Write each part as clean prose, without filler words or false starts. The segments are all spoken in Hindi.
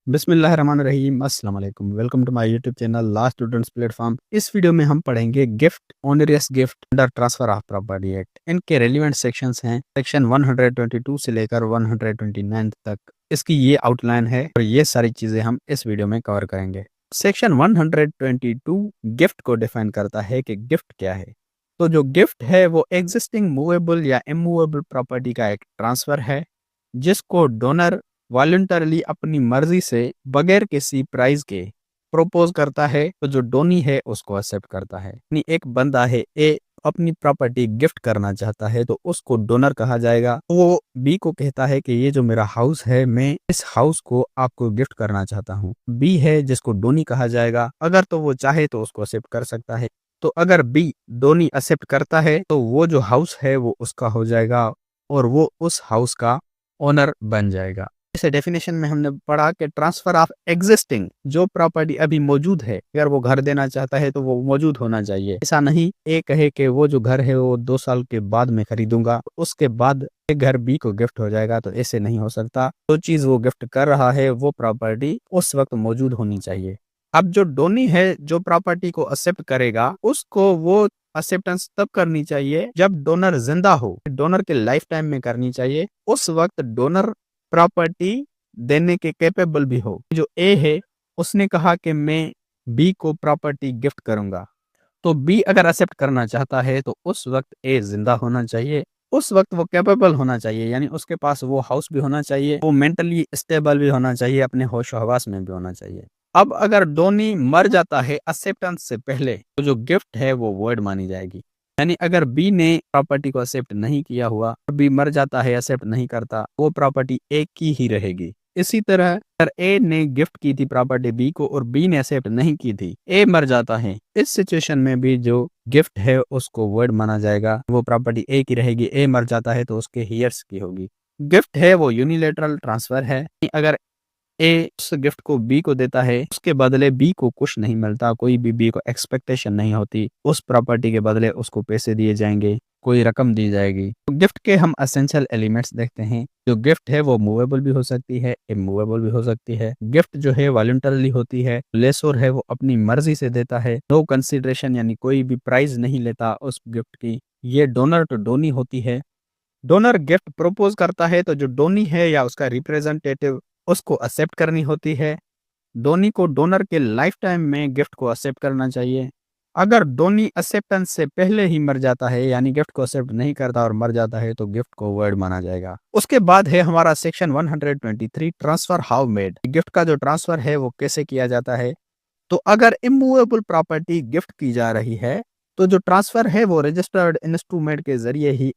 बिस्मिल्लाहिर्रहमानिर्रहीम अस्सलाम वालेकुम। Welcome to my YouTube channel last students platform. इस वीडियो में हम पढ़ेंगे gift, onerous gift under transfer of property act. इनके रेलिवेंट सेक्शंस हैं सेक्शन 122 से लेकर 129 तक। इसकी ये आउटलाइन है और ये सारी चीजें हम इस वीडियो में कवर करेंगे। सेक्शन 122 गिफ्ट को डिफाइन करता है कि गिफ्ट क्या है। तो जो गिफ्ट है वो एग्जिस्टिंग मूवेबल या इमूवेबल प्रॉपर्टी का एक ट्रांसफर है जिसको डोनर वॉलंटरली अपनी मर्जी से बगैर किसी प्राइज के प्रोपोज करता है, तो जो डोनी है उसको एक्सेप्ट करता है। यानी एक बंदा है ए अपनी प्रॉपर्टी गिफ्ट करना चाहता है तो उसको डोनर कहा जाएगा। वो बी को कहता है कि ये जो मेरा हाउस है मैं इस हाउस को आपको गिफ्ट करना चाहता हूँ। बी है जिसको डोनी कहा जाएगा। अगर तो वो चाहे तो उसको एक्सेप्ट कर सकता है। तो अगर बी डोनी एक्सेप्ट करता है तो वो जो हाउस है वो उसका हो जाएगा और वो उस हाउस का ओनर बन जाएगा। इस डेफिनेशन में हमने पढ़ा कि ट्रांसफर ऑफ एग्जिस्टिंग, जो प्रॉपर्टी अभी मौजूद है, अगर वो घर देना चाहता है तो वो मौजूद होना चाहिए। ऐसा नहीं ए कहे कि वो जो घर है वो 2 साल के बाद में खरीदूंगा, उसके बाद घर बी को गिफ्ट हो जाएगा, तो ऐसे नहीं हो सकता। जो चीज वो गिफ्ट कर रहा है वो प्रॉपर्टी उस वक्त मौजूद होनी चाहिए। अब जो डोनी है जो प्रॉपर्टी को एक्सेप्ट करेगा उसको वो एक्सेप्टेंस तब करनी चाहिए जब डोनर जिंदा हो। डोनर के लाइफ टाइम में करनी चाहिए। उस वक्त डोनर प्रॉपर्टी देने के कैपेबल भी हो। जो ए है उसने कहा कि मैं बी को प्रॉपर्टी गिफ्ट करूंगा, तो बी अगर एक्सेप्ट करना चाहता है तो उस वक्त ए जिंदा होना चाहिए। उस वक्त वो कैपेबल होना चाहिए, यानी उसके पास वो हाउस भी होना चाहिए, वो मेंटली स्टेबल भी होना चाहिए, अपने होश हवास में भी होना चाहिए। अब अगर डोनी मर जाता है एक्सेप्टेंस से पहले तो जो गिफ्ट है वो वॉइड मानी जाएगी। यानी अगर बी ने प्रॉपर्टी को एक्सेप्ट नहीं किया हुआ, बी मर जाता है एक्सेप्ट नहीं करता, वो प्रॉपर्टी ए की ही रहेगी। इसी तरह अगर ए ने गिफ्ट की थी प्रॉपर्टी बी को और बी ने एक्सेप्ट नहीं की थी, ए मर जाता है, इस सिचुएशन में भी जो गिफ्ट है उसको वर्ड माना जाएगा, वो प्रॉपर्टी ए की रहेगी। ए मर जाता है तो उसके हियर्स की होगी। गिफ्ट है वो यूनिलेटरल ट्रांसफर है। अगर ए उस गिफ्ट को बी को देता है, उसके बदले बी को कुछ नहीं मिलता, कोई भी बी को एक्सपेक्टेशन नहीं होती, उस प्रॉपर्टी के बदले उसको पैसे दिए जाएंगे, कोई रकम दी जाएगी। तो गिफ्ट के हम एसेंशियल एलिमेंट्स देखते हैं। जो गिफ्ट है वो मूवेबल भी हो सकती है, इमूवेबल भी हो सकती है। गिफ्ट जो है वॉलंटरली होती है, लेसोर है वो अपनी मर्जी से देता है, नो कंसिडरेशन यानी कोई भी प्राइस नहीं लेता उस गिफ्ट की। ये डोनर टू डोनी होती है। डोनर गिफ्ट प्रपोज करता है तो जो डोनी है या उसका रिप्रेजेंटेटिव उसको एक्सेप्ट करनी होती है। डोनी को डोनर के लाइफ टाइम में गिफ्ट को एक्सेप्ट करना चाहिए। अगर डोनी एक्सेप्टेंस से पहले ही मर जाता है यानी गिफ्ट को एक्सेप्ट नहीं करता और मर जाता है तो गिफ्ट को वर्ड माना जाएगा। उसके बाद है हमारा section 123 transfer how made. Gift का जो ट्रांसफर है वो कैसे किया जाता है। तो अगर इमूवेबल प्रॉपर्टी गिफ्ट की जा रही है तो जो ट्रांसफर है वो रजिस्टर्ड इंस्ट्रूमेंट के जरिए ही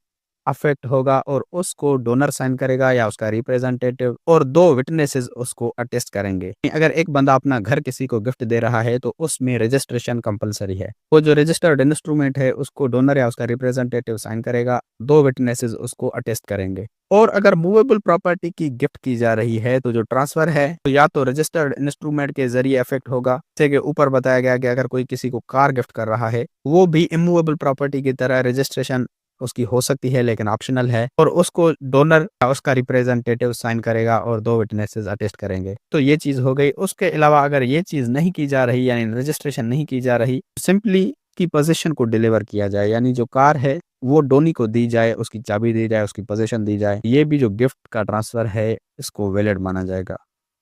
अफेक्ट होगा और उसको डोनर साइन करेगा या उसका रिप्रेजेंटेटिव, और 2 विटनेसेस उसको अटेस्ट करेंगे। अगर एक बंदा अपना घर किसी को गिफ्ट दे रहा है तो उसमें रजिस्ट्रेशन कंपलसरी है। वो जो रजिस्टर्ड इंस्ट्रूमेंट है उसको डोनर या उसका रिप्रेजेंटेटिव साइन करेगा, 2 विटनेसेस उसको अटेस्ट करेंगे। और अगर मूवेबल प्रॉपर्टी की गिफ्ट की जा रही है तो जो ट्रांसफर है तो या तो रजिस्टर्ड इंस्ट्रूमेंट के जरिए इफेक्ट होगा, जैसे कि ऊपर बताया गया कि अगर कोई किसी को कार गिफ्ट कर रहा है वो भी इमूवेबल प्रॉपर्टी की तरह रजिस्ट्रेशन उसकी हो सकती है लेकिन ऑप्शनल है, और उसको डोनर या उसका रिप्रेजेंटेटिव साइन करेगा और 2 विटनेसेस अटेस्ट करेंगे। तो ये चीज हो गई। उसके अलावा अगर ये चीज नहीं की जा रही यानी रजिस्ट्रेशन नहीं की जा रही, सिंपली की पोजीशन को डिलीवर किया जाए, यानी जो कार है वो डोनी को दी जाए, उसकी चाबी दी जाए, उसकी पोजीशन दी जाए, ये भी जो गिफ्ट का ट्रांसफर है इसको वैलिड माना जाएगा।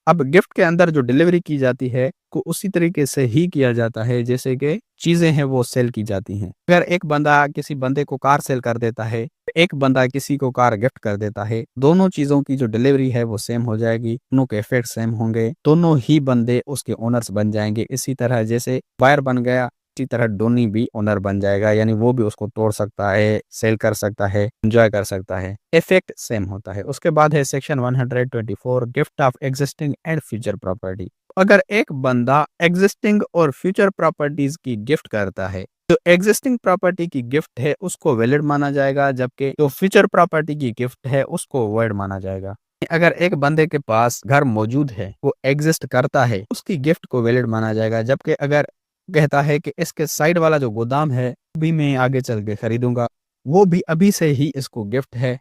अब गिफ्ट के अंदर जो डिलीवरी की जाती है को उसी तरीके से ही किया जाता है जैसे कि चीजें हैं वो सेल की जाती हैं। अगर एक बंदा किसी बंदे को कार सेल कर देता है, एक बंदा किसी को कार गिफ्ट कर देता है, दोनों चीजों की जो डिलीवरी है वो सेम हो जाएगी, दोनों के इफेक्ट सेम होंगे, दोनों ही बंदे उसके ओनर्स बन जाएंगे। इसी तरह जैसे बायर बन गया इसी तरह डोनी भी ओनर बन जाएगा, यानी वो भी उसको तोड़ सकता है, सेल कर सकता है, एंजॉय कर सकता है, इफेक्ट सेम होता है। उसके बाद है section 124 gift of existing and future property. अगर एक बंदा एग्जिस्टिंग और फ्यूचर प्रॉपर्टीज की गिफ्ट करता है, जो एग्जिस्टिंग प्रॉपर्टी की गिफ्ट है उसको वैलिड माना जाएगा, जबकि जो फ्यूचर प्रॉपर्टी की गिफ्ट है उसको वैलिड माना जाएगा। अगर एक बंदे के पास घर मौजूद है, वो एग्जिस्ट करता है, उसकी गिफ्ट को वैलिड माना जाएगा, जबकि अगर कहता है कि इसके साइड वाला जो गोदाम है भी मैं आगे चल के खरीदूंगा, वो भी अभी से ही इसको गिफ्ट है,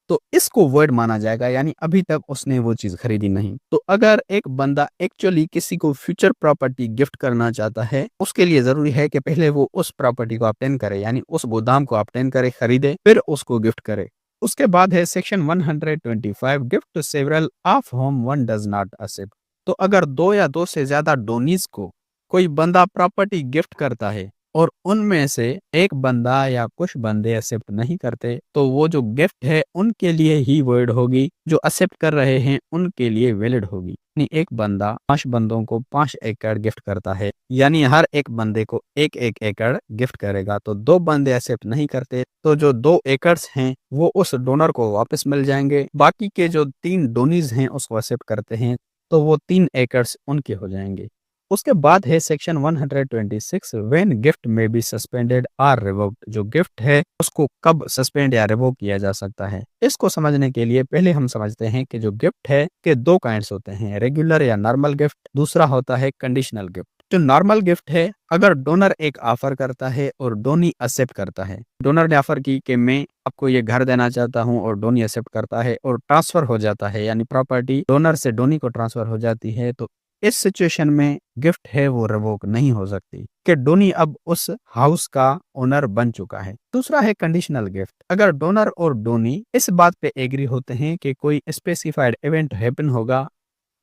तो इसको वर्ड माना जाएगा, यानी अभी तक उसने वो चीज खरीदी नहीं। तो अगर एक बंदा एक्चुअली किसी को फ्यूचर प्रॉपर्टी गिफ्ट करना चाहता है, उसके लिए जरूरी है कि पहले वो उस प्रॉपर्टी को ऑब्टेन करे, यानी उस गोदाम को ऑब्टेन करे, खरीदे, फिर उसको गिफ्ट करे। उसके बाद है section 125, gift to several of home one does not accept. तो अगर दो या दो से ज्यादा डोनीज को कोई बंदा प्रॉपर्टी गिफ्ट करता है और उनमें से एक बंदा या कुछ बंदे एक्सेप्ट नहीं करते, तो वो जो गिफ्ट है उनके लिए ही वैलिड होगी, जो एक्सेप्ट कर रहे हैं उनके लिए वैलिड होगी। यानी एक बंदा 5 बंदों को 5 एकड़ गिफ्ट करता है, यानी हर एक बंदे को एक एक एकड़ गिफ्ट करेगा। तो 2 बंदे एक्सेप्ट नहीं करते, तो जो 2 एकड़्स हैं वो उस डोनर को वापस मिल जाएंगे। बाकी के जो 3 डोनीज हैं उसको एक्सेप्ट करते हैं, तो वो 3 एकड़्स उनके हो जाएंगे। उसके बाद है सेक्शन 126, व्हेन गिफ्ट में बी सस्पेंडेड आर रिवोक्ड। जो गिफ्ट है उसको कब सस्पेंड या रिवोक किया जा सकता है, इसको समझने के लिए पहले हम समझते हैं कि जो गिफ्ट है के 2 काइंड्स होते हैं, रेगुलर या नॉर्मल गिफ्ट, दूसरा होता है कंडीशनल गिफ्ट। जो नॉर्मल गिफ्ट है, अगर डोनर एक ऑफर करता है और डोनी एक्सेप्ट करता है, डोनर ने ऑफर की कि मैं आपको ये घर देना चाहता हूँ और डोनी एक्सेप्ट करता है और ट्रांसफर हो जाता है, यानी प्रॉपर्टी डोनर से डोनी को ट्रांसफर हो जाती है, तो इस सिचुएशन में गिफ्ट है वो रिवोक नहीं हो सकती कि डोनी अब उस हाउस का ओनर बन चुका है। दूसरा है कंडीशनल गिफ्ट। अगर डोनर और डोनी इस बात पे एग्री होते हैं कि कोई स्पेसिफाइड इवेंट हैपन होगा,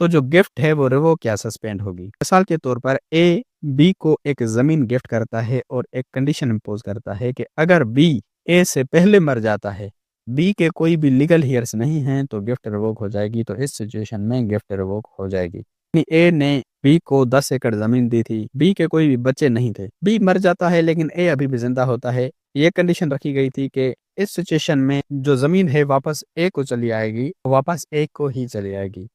तो जो गिफ्ट है वो रिवोक या सस्पेंड होगी। मिसाल के तौर पर ए बी को एक जमीन गिफ्ट करता है और एक कंडीशन इम्पोज करता है कि अगर बी ए से पहले मर जाता है, बी के कोई भी लीगल हियर्स नहीं हैं, तो गिफ्ट रिवोक हो जाएगी। तो इस सिचुएशन में गिफ्ट रिवोक हो जाएगी। ए ने बी को 10 एकड़ जमीन दी थी, बी के कोई भी बच्चे नहीं थे, बी मर जाता है लेकिन ए अभी भी जिंदा होता है। ये कंडीशन रखी गई थी कि इस सिचुएशन में जो जमीन है वापस ए को चली आएगी, वापस ए को ही चली आएगी।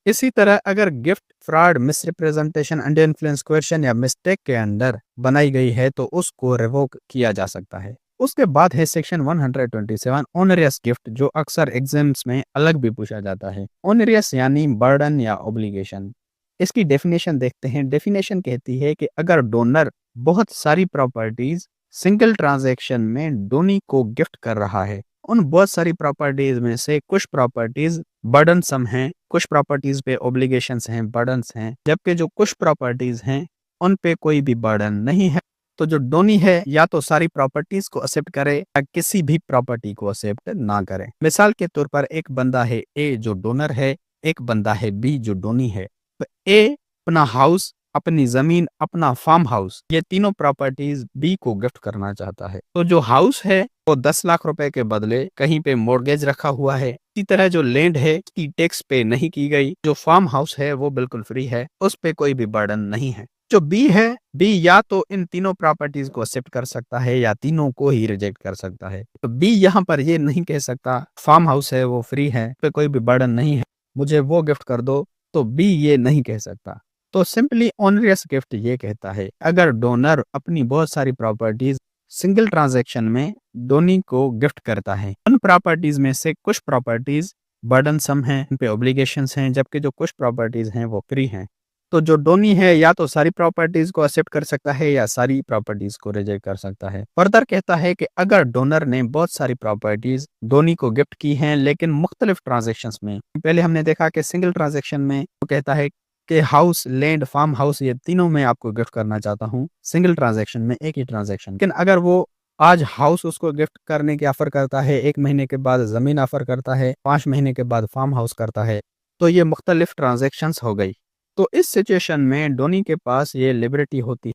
इसी तरह अगर gift fraud, misrepresentation, under influence, question या मिस्टेक के अंदर बनाई गई है, तो उसको रिवोक किया जा सकता है। उसके बाद है सेक्शन 127, ओनरियस गिफ्ट, जो अक्सर एग्जाम्स में अलग भी पूछा जाता है। ओनरियस यानी बर्डन या ऑब्लिगेशन। इसकी डेफिनेशन देखते हैं। डेफिनेशन कहती है कि अगर डोनर बहुत सारी प्रॉपर्टीज सिंगल ट्रांजैक्शन में डोनी को गिफ्ट कर रहा है, उन बहुत सारी प्रॉपर्टीज में से कुछ प्रॉपर्टीज बर्डनसम हैं, कुछ प्रॉपर्टीज पे ऑब्लिगेशंस हैं, बर्डन्स हैं, जबकि जो कुछ प्रॉपर्टीज हैं उन पे कोई भी बर्डन नहीं है, तो जो डोनी है या तो सारी प्रॉपर्टीज को एक्सेप्ट करे या किसी भी प्रॉपर्टी को एक्सेप्ट ना करे। मिसाल के तौर पर एक बंदा है ए जो डोनर है, एक बंदा है बी जो डोनी है। तो ए अपना हाउस, अपनी जमीन, अपना फार्म हाउस, ये तीनों प्रॉपर्टीज बी को गिफ्ट करना चाहता है। तो जो हाउस है वो 10 लाख रुपए के बदले कहीं पे मॉर्गेज रखा हुआ है। इसी तरह जो लैंड है उसकी टैक्स पे नहीं की गई, जो फार्म हाउस है वो बिल्कुल फ्री है, उस पे कोई भी बर्डन नहीं है। जो बी है, बी या तो इन तीनों प्रॉपर्टीज को एक्सेप्ट कर सकता है या तीनों को ही रिजेक्ट कर सकता है। तो बी यहाँ पर ये नहीं कह सकता फार्म हाउस है वो फ्री है, पे कोई भी बर्डन नहीं है, मुझे वो गिफ्ट कर दो, तो बी ये नहीं कह सकता। तो सिंपली ऑनरियस गिफ्ट ये कहता है अगर डोनर अपनी बहुत सारी प्रॉपर्टीज सिंगल ट्रांजैक्शन में डोनी को गिफ्ट करता है, उन प्रॉपर्टीज में से कुछ प्रॉपर्टीज बर्डनसम हैं, उन पे ऑब्लिगेशंस हैं, जबकि जो कुछ प्रॉपर्टीज हैं वो फ्री हैं। तो जो डोनी है या तो सारी प्रॉपर्टीज को एक्सेप्ट कर सकता है या सारी प्रॉपर्टीज को रिजेक्ट कर सकता है। फर्दर कहता है कि अगर डोनर ने बहुत सारी प्रॉपर्टीज डोनी को गिफ्ट की हैं लेकिन मुख्तलिफ ट्रांजेक्शंस में, पहले हमने देखा कि सिंगल ट्रांजेक्शन में वो कहता है कि हाउस, लैंड, फार्म हाउस, ये तीनों में आपको गिफ्ट करना चाहता हूँ सिंगल ट्रांजेक्शन में, एक ही ट्रांजेक्शन। लेकिन अगर वो आज हाउस उसको गिफ्ट करने की ऑफर करता है, 1 महीने के बाद जमीन ऑफर करता है, 5 महीने के बाद फार्म हाउस करता है, तो ये मुख्तलिफ ट्रांजेक्शंस हो गई। तो इस सिचुएशन में डोनी के पास ये लिबर्टी होती है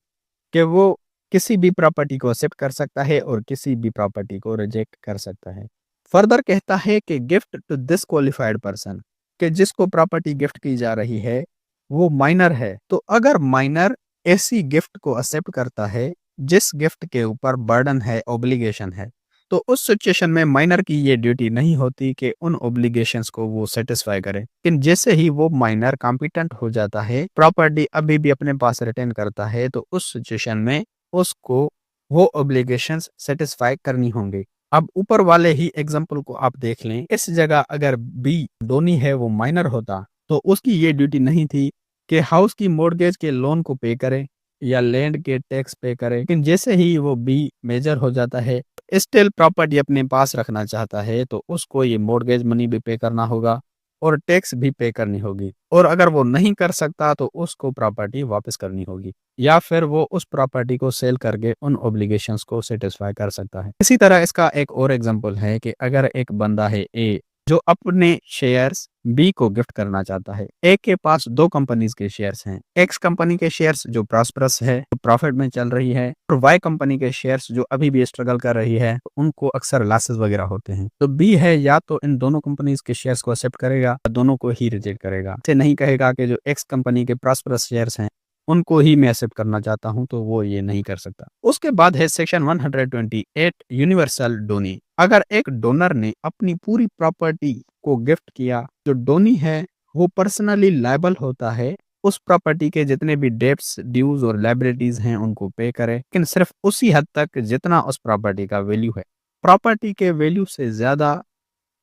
कि वो किसी भी प्रॉपर्टी को एक्सेप्ट कर सकता है और किसी भी प्रॉपर्टी को रिजेक्ट कर सकता है। फर्दर कहता है कि gift to this qualified person, कि जिसको प्रॉपर्टी गिफ्ट की जा रही है वो माइनर है। तो अगर माइनर ऐसी गिफ्ट को एक्सेप्ट करता है जिस गिफ्ट के ऊपर बर्डन है, ऑब्लिगेशन है, तो उस सिचुएशन में माइनर की ये ड्यूटी नहीं होती कि उन ऑब्लिगेशंस को वो सेटिस्फाई करे। लेकिन जैसे ही वो माइनर कॉम्पिटेंट हो जाता है, प्रॉपर्टी अभी भी अपने पास रिटेन करता है, तो उस सिचुएशन में उसको वो ऑब्लिगेशंस सेटिस्फाई करनी होंगी। अब ऊपर वाले ही एग्जांपल को आप देख लें, इस जगह अगर बी डोनी है वो माइनर होता, तो उसकी ये ड्यूटी नहीं थी कि हाउस की मॉर्गेज के लोन को पे करे या लैंड के टैक्स पे करे। लेकिन जैसे ही वो बी मेजर हो जाता है, स्टिल प्रॉपर्टी अपने पास रखना चाहता है तो उसको ये मॉर्गेज मनी भी पे करना होगा और टैक्स भी पे करनी होगी, और अगर वो नहीं कर सकता तो उसको प्रॉपर्टी वापस करनी होगी, या फिर वो उस प्रॉपर्टी को सेल करके उन ऑब्लिगेशंस को सेटिस्फाई कर सकता है। इसी तरह इसका एक और एग्जांपल है कि अगर एक बंदा है ए जो अपने शेयर्स बी को गिफ्ट करना चाहता है। ए के पास दो कंपनीज के शेयर्स हैं, एक्स कंपनी के शेयर्स जो प्रॉस्परस है, जो प्रॉफिट में चल रही है, और वाई कंपनी के शेयर्स जो अभी भी स्ट्रगल कर रही है, तो उनको अक्सर लॉसेस वगैरह होते हैं। तो बी है या तो इन दोनों कंपनीज के शेयर्स को एक्सेप्ट करेगा या दोनों को ही रिजेक्ट करेगा। इसे नहीं कहेगा कि जो एक्स कंपनी के प्रॉस्परस शेयर्स हैं उनको ही मैं एक्सेप्ट करना चाहता हूं, तो वो ये नहीं कर सकता। उसके बाद है सेक्शन 128 यूनिवर्सल डोनी। अगर एक डोनर ने अपनी पूरी प्रॉपर्टी को गिफ्ट किया, जो डोनी है वो पर्सनली लायबल होता है उस प्रॉपर्टी के जितने भी डेब्ट्स, ड्यूज और लायबिलिटीज हैं उनको पे करे, लेकिन सिर्फ उसी हद तक जितना उस प्रॉपर्टी का वैल्यू है। प्रॉपर्टी के वैल्यू से ज्यादा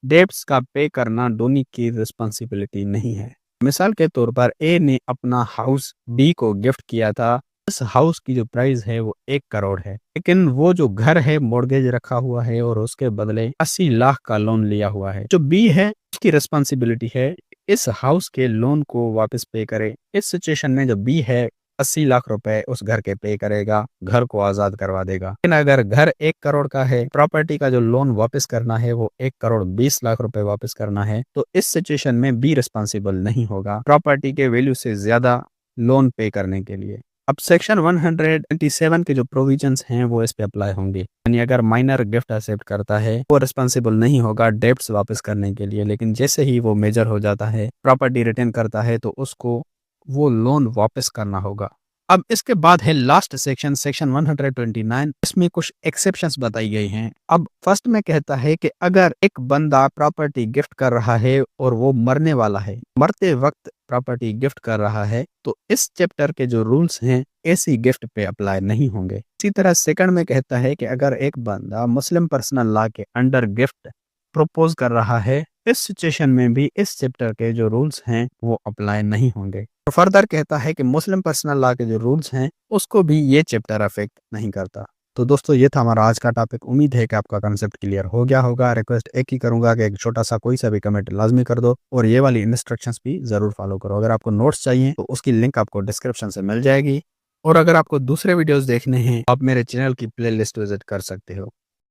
डेब्ट्स का पे करना डोनी की रिस्पॉन्सिबिलिटी नहीं है। मिसाल के तौर पर ए ने अपना हाउस बी को गिफ्ट किया था। इस हाउस की जो प्राइस है वो 1 करोड़ है, लेकिन वो जो घर है मॉर्गेज रखा हुआ है और उसके बदले 80 लाख का लोन लिया हुआ है। जो बी है उसकी रिस्पॉन्सिबिलिटी है इस हाउस के लोन को वापस पे करे। इस सिचुएशन में जो बी है 80 लाख रुपए उस घर के पे करेगा, घर को आजाद करवा देगा। लेकिन अगर घर 1 करोड़ का है, प्रॉपर्टी का जो लोन वापस करना है वो 1 करोड़ 20 लाख रुपए वापस करना है, तो इस सिचुएशन में बी रिस्पॉन्सिबल नहीं होगा प्रॉपर्टी के वैल्यू से ज्यादा लोन पे करने के लिए। अब सेक्शन 127 के जो प्रोविजंस हैं वो इस पे अप्लाई होंगे। यानी अगर माइनर गिफ्ट एक्सेप्ट करता है वो रिस्पॉन्सिबल नहीं होगा डेब्ट्स वापस करने के लिए, लेकिन जैसे ही वो मेजर हो जाता है, प्रॉपर्टी रिटर्न करता है, तो उसको वो लोन वापस करना होगा। अब इसके बाद है लास्ट सेक्शन, सेक्शन 129। इसमें कुछ एक्सेप्शंस बताई गई हैं। अब फर्स्ट में कहता है कि अगर एक बंदा प्रॉपर्टी गिफ्ट कर रहा है और वो मरने वाला है, मरते वक्त प्रॉपर्टी गिफ्ट कर रहा है, तो इस चैप्टर के जो रूल्स हैं ऐसी गिफ्ट पे अप्लाई नहीं होंगे। इसी तरह सेकंड में कहता है कि अगर एक बंदा मुस्लिम पर्सनल लॉ के अंडर गिफ्ट प्रपोज कर रहा है, इस सिचुएशन में भी इस चैप्टर के जो रूल्स हैं वो अप्लाई नहीं होंगे। तो फर्दर कहता है कि मुस्लिम पर्सनल लॉ के जो रूल्स हैं उसको भी ये चैप्टर अफेक्ट नहीं करता। तो दोस्तों ये था हमारा आज का टॉपिक। उम्मीद है कि आपका कंसेप्ट क्लियर हो गया होगा। रिक्वेस्ट एक ही करूंगा कि एक छोटा सा कोई सा भी कमेंट लाजमी कर दो और ये वाली इंस्ट्रक्शंस भी जरूर फॉलो करो। अगर आपको नोट्स चाहिए तो उसकी लिंक आपको डिस्क्रिप्शन से मिल जाएगी, और अगर आपको दूसरे वीडियोस देखने हैं आप मेरे चैनल की प्लेलिस्ट विजिट कर सकते हो।